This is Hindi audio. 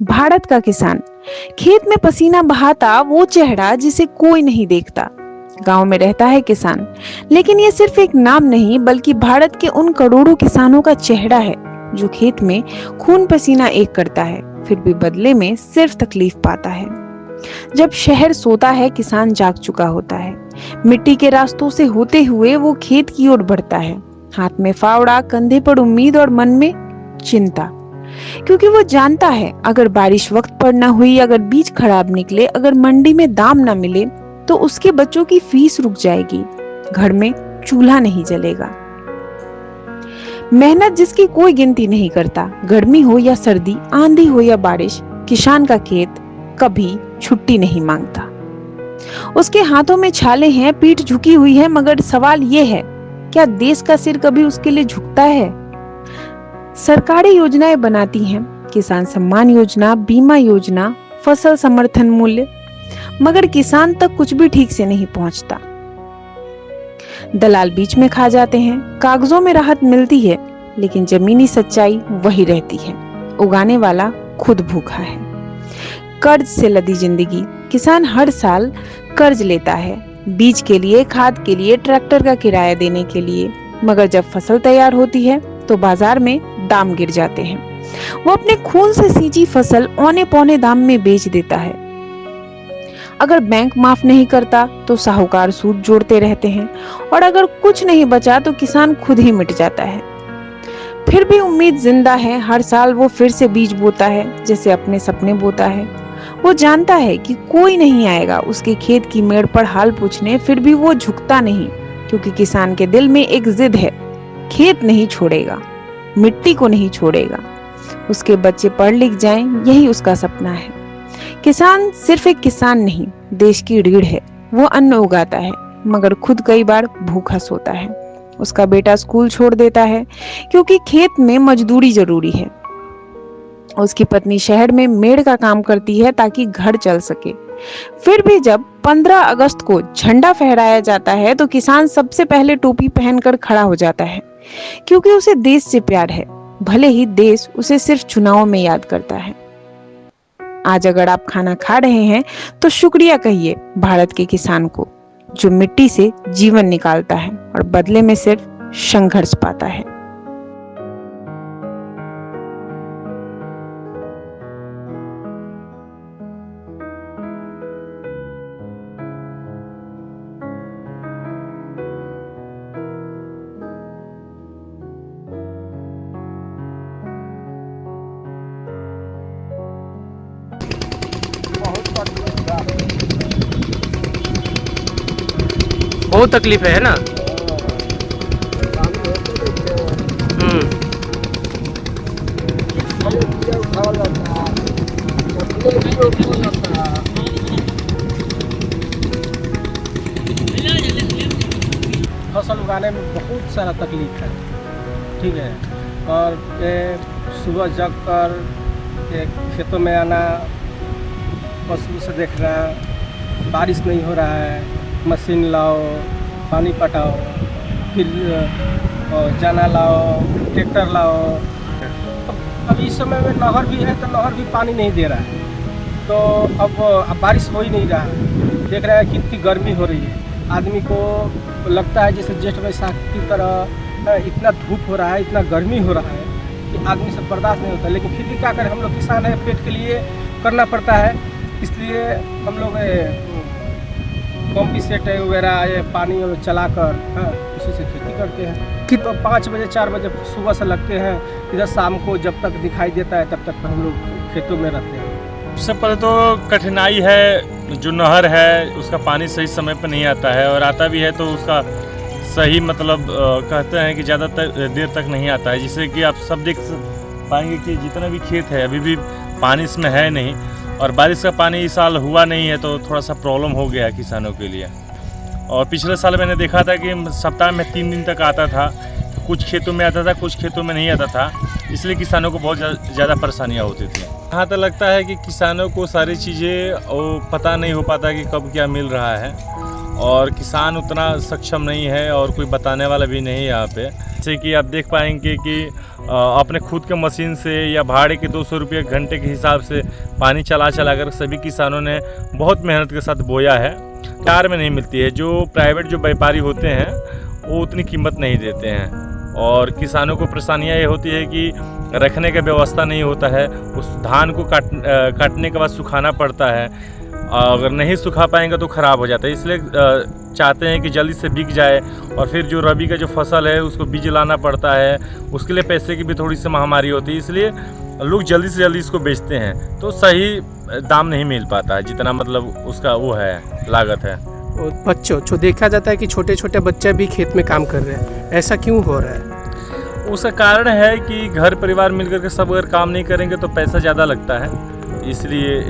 भारत का किसान, खेत में पसीना बहाता वो चेहरा जिसे कोई नहीं देखता। गांव में रहता है किसान, लेकिन ये सिर्फ एक नाम नहीं बल्कि भारत के उन करोड़ों किसानों का चेहरा है जो खेत में खून पसीना एक करता है, फिर भी बदले में सिर्फ तकलीफ पाता है। जब शहर सोता है, किसान जाग चुका होता है। मिट्टी के रास्तों से होते हुए वो खेत की ओर बढ़ता है, हाथ में फावड़ा, कंधे पर उम्मीद और मन में चिंता। क्योंकि वो जानता है अगर बारिश वक्त पर ना हुई, अगर बीज खराब निकले, अगर मंडी में दाम ना मिले, तो उसके बच्चों की फीस रुक जाएगी, घर में चूल्हा नहीं जलेगा। मेहनत जिसकी कोई गिनती नहीं करता, गर्मी हो या सर्दी, आंधी हो या बारिश, किसान का खेत कभी छुट्टी नहीं मांगता। उसके हाथों में छाले हैं, पीठ झुकी हुई है, मगर सवाल ये है, क्या देश का सिर कभी उसके लिए झुकता है? सरकारी योजनाएं बनाती हैं, किसान सम्मान योजना, बीमा योजना, फसल समर्थन मूल्य, मगर किसान तक कुछ भी ठीक से नहीं पहुंचता। दलाल बीच में खा जाते हैं, कागजों में राहत मिलती है, लेकिन जमीनी सच्चाई वही रहती है, उगाने वाला खुद भूखा है। कर्ज से लदी जिंदगी, किसान हर साल कर्ज लेता है, बीज के लिए, खाद के लिए, ट्रैक्टर का किराया देने के लिए, मगर जब फसल तैयार होती है तो बाजार में दाम गिर जाते हैं। वो अपने खून से सींची फसल औने पौने दाम में बेच देता है। अगर बैंक माफ नहीं करता तो साहूकार सूद जोड़ते रहते हैं, और अगर कुछ नहीं बचा तो किसान खुद ही मिट जाता है। फिर भी उम्मीद जिंदा है, हर साल वो फिर से बीज बोता है, जैसे अपने सपने बोता है। वो जानता है कि कोई नहीं आएगा उसके खेत की मेड़ पर हाल पूछने, फिर भी वो झुकता नहीं, क्योंकि किसान के दिल में एक जिद है, खेत नहीं छोड़ेगा, मिट्टी को नहीं छोड़ेगा। उसके बच्चे पढ़ लिख जाएं, यही उसका सपना है। किसान सिर्फ एक किसान नहीं, देश की रीढ़ है। वो अन्न उगाता है, मगर खुद कई बार भूखा सोता है। उसका बेटा स्कूल छोड़ देता है क्योंकि खेत में मजदूरी जरूरी है। उसकी पत्नी शहर में मेड़ का काम करती है ताकि घर चल सके। फिर भी जब 15 अगस्त को झंडा फहराया जाता है तो किसान सबसे पहले टोपी पहनकर खड़ा हो जाता है, क्योंकि उसे देश से प्यार है, भले ही देश उसे सिर्फ चुनाव में याद करता है। आज अगर आप खाना खा रहे हैं तो शुक्रिया कहिए भारत के किसान को, जो मिट्टी से जीवन निकालता है और बदले में सिर्फ संघर्ष पाता है। बहुत तकलीफ है ना। फसल उगाने में बहुत सारा तकलीफ है, ठीक है। और ये सुबह जग कर खेतों में आना, पशु से देखना, बारिश नहीं हो रहा है, मशीन लाओ, पानी पटाओ, फिर जाना लाओ, ट्रैक्टर लाओ। अब इस समय में नहर भी है तो नहर भी पानी नहीं दे रहा है, तो अब बारिश हो ही नहीं रहा है। देख रहे हैं कितनी गर्मी हो रही है, आदमी को लगता है जैसे जेठ वैसाख की तरह इतना धूप हो रहा है, इतना गर्मी हो रहा है कि आदमी से बर्दाश्त नहीं होता। लेकिन फिर भी क्या करें, हम लोग किसान हैं, पेट के लिए करना पड़ता है। इसलिए हम लोग पंपी सेट वगैरह ये पानी चलाकर उसी से खेती करते हैं। कि तो 5 बजे 4 बजे सुबह से लगते हैं, इधर शाम को जब तक दिखाई देता है तब तक हम लोग खेतों में रहते हैं। सबसे पहले तो कठिनाई है, जो नहर है उसका पानी सही समय पर नहीं आता है, और आता भी है तो उसका सही मतलब कहते हैं कि ज़्यादा देर तक नहीं आता है, जिससे कि आप सब देख पाएंगे कि जितना भी खेत है अभी भी पानी इसमें है नहीं, और बारिश का पानी इस साल हुआ नहीं है तो थोड़ा सा प्रॉब्लम हो गया किसानों के लिए। और पिछले साल मैंने देखा था कि सप्ताह में 3 दिन तक आता था, कुछ खेतों में आता था, कुछ खेतों में नहीं आता था, इसलिए किसानों को बहुत ज़्यादा परेशानियाँ होती थी। यहाँ तक लगता है कि किसानों को सारी चीज़ें पता नहीं हो पाता कि कब क्या मिल रहा है, और किसान उतना सक्षम नहीं है और कोई बताने वाला भी नहीं है यहाँ पे। जैसे कि आप देख पाएंगे कि अपने खुद के मशीन से या भाड़े के 200 रुपये घंटे के हिसाब से पानी चला कर सभी किसानों ने बहुत मेहनत के साथ बोया है। कार में नहीं मिलती है। जो प्राइवेट जो व्यापारी होते हैं वो उतनी कीमत नहीं देते हैं और किसानों को परेशानियाँ ये होती है कि रखने का व्यवस्था नहीं होता है। उस धान को काटने के बाद सुखाना पड़ता है, अगर नहीं सुखा पाएंगे तो ख़राब हो जाता है। इसलिए चाहते हैं कि जल्दी से बिक जाए और फिर जो रबी का जो फसल है उसको बीज लाना पड़ता है, उसके लिए पैसे की भी थोड़ी सी महामारी होती है, इसलिए लोग जल्दी से जल्दी इसको बेचते हैं तो सही दाम नहीं मिल पाता है जितना मतलब उसका वो है लागत है। और बच्चों जो देखा जाता है कि छोटे छोटे बच्चे भी खेत में काम कर रहे हैं, ऐसा क्यों हो रहा है? उसका कारण है कि घर परिवार मिलकर के सब अगर काम नहीं करेंगे तो पैसा ज़्यादा लगता है, इसलिए